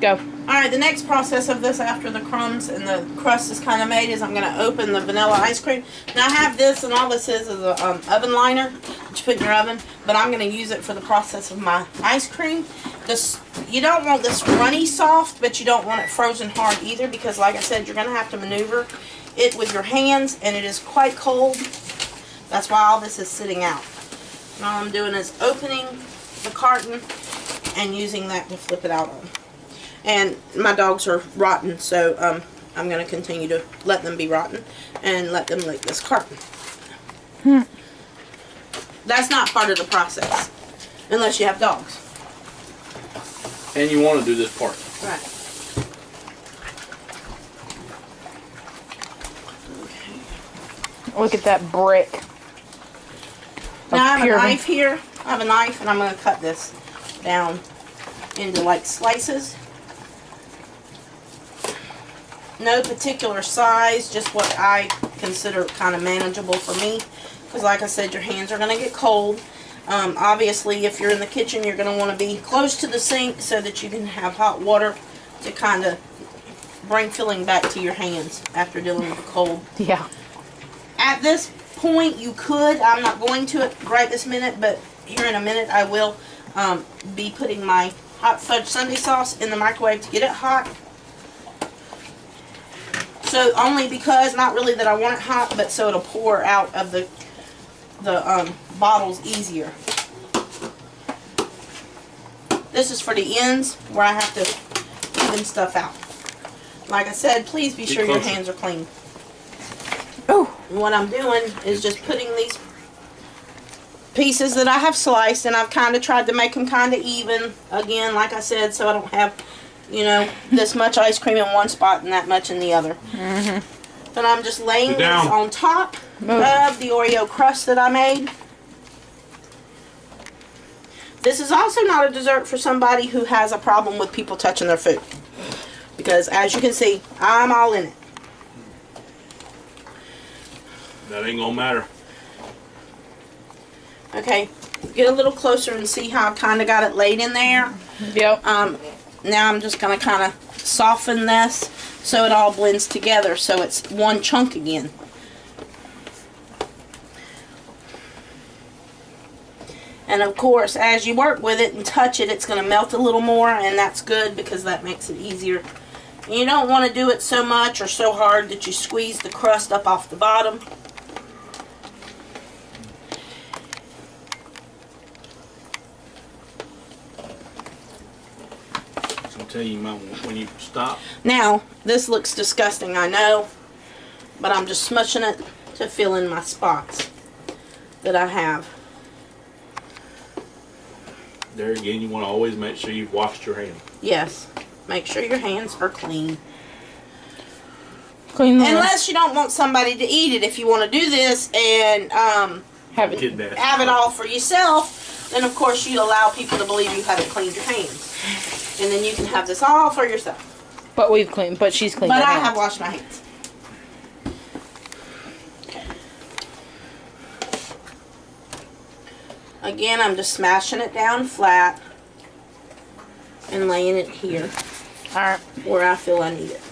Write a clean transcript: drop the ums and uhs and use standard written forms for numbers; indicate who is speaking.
Speaker 1: Go.
Speaker 2: Alright, the next process of this after the crumbs and the crust is kind of made is I'm going to open the vanilla ice cream. Now I have this, and all this is a oven liner that you put in your oven, but I'm going to use it for the process of my ice cream. This, you don't want this runny soft, but you don't want it frozen hard either, because like I said, you're going to have to maneuver it with your hands, and it is quite cold. That's why all this is sitting out. And all I'm doing is opening the carton and using that to flip it out on. And my dogs are rotten, so I'm going to continue to let them be rotten and let them lick this carton. That's not part of the process, unless you have dogs.
Speaker 3: And you want to do this part.
Speaker 2: Right.
Speaker 1: Look at that brick.
Speaker 2: Now I have
Speaker 1: pure
Speaker 2: a knife here. I have a knife, and I'm going to cut this down into like slices. No particular size, just what I consider kind of manageable for me. Because like I said, your hands are going to get cold. Obviously, if you're in the kitchen, you're going to want to be close to the sink so that you can have hot water to kind of bring filling back to your hands after dealing with the cold.
Speaker 1: Yeah.
Speaker 2: At this point, you could, I'm not going to it right this minute, but here in a minute I will be putting my hot fudge sundae sauce in the microwave to get it hot. So only because, not really that I want it hot, but so it'll pour out of the bottles easier. This is for the ends where I have to even stuff out. Like I said, please be sure your hands are clean. Oh, what I'm doing is just putting these pieces that I have sliced, and I've kind of tried to make them kind of even, again, like I said, so I don't have, you know, this much ice cream in one spot and that much in the other. But I'm just laying this on top of the Oreo crust that I made. This is also not a dessert for somebody who has a problem with people touching their food, because as you can see, I'm all in it.
Speaker 3: That ain't gonna matter.
Speaker 2: Okay, get a little closer and see how I kind of got it laid in there.
Speaker 1: Yep.
Speaker 2: Now I'm just going to kind of soften this so it all blends together, so it's one chunk again. And of course, as you work with it and touch it, it's going to melt a little more, and that's good because that makes it easier. You don't want to do it so much or so hard that you squeeze the crust up off the bottom.
Speaker 3: Tell you when you stop.
Speaker 2: Now, this looks disgusting, I know, but I'm just smushing it to fill in my spots that I have.
Speaker 3: There again, you want to always make sure you've washed your hands.
Speaker 2: Yes, make sure your hands are clean.
Speaker 1: Clean them.
Speaker 2: Unless you don't want somebody to eat it. If you want to do this and have it all for yourself, then of course you allow people to believe you haven't cleaned your hands. And then you can have this all for yourself.
Speaker 1: But we've cleaned. But she's cleaned.
Speaker 2: But I
Speaker 1: hands.
Speaker 2: have washed my hands. Okay. Again, I'm just smashing it down flat and laying it here
Speaker 1: Alright.
Speaker 2: where I feel I need it.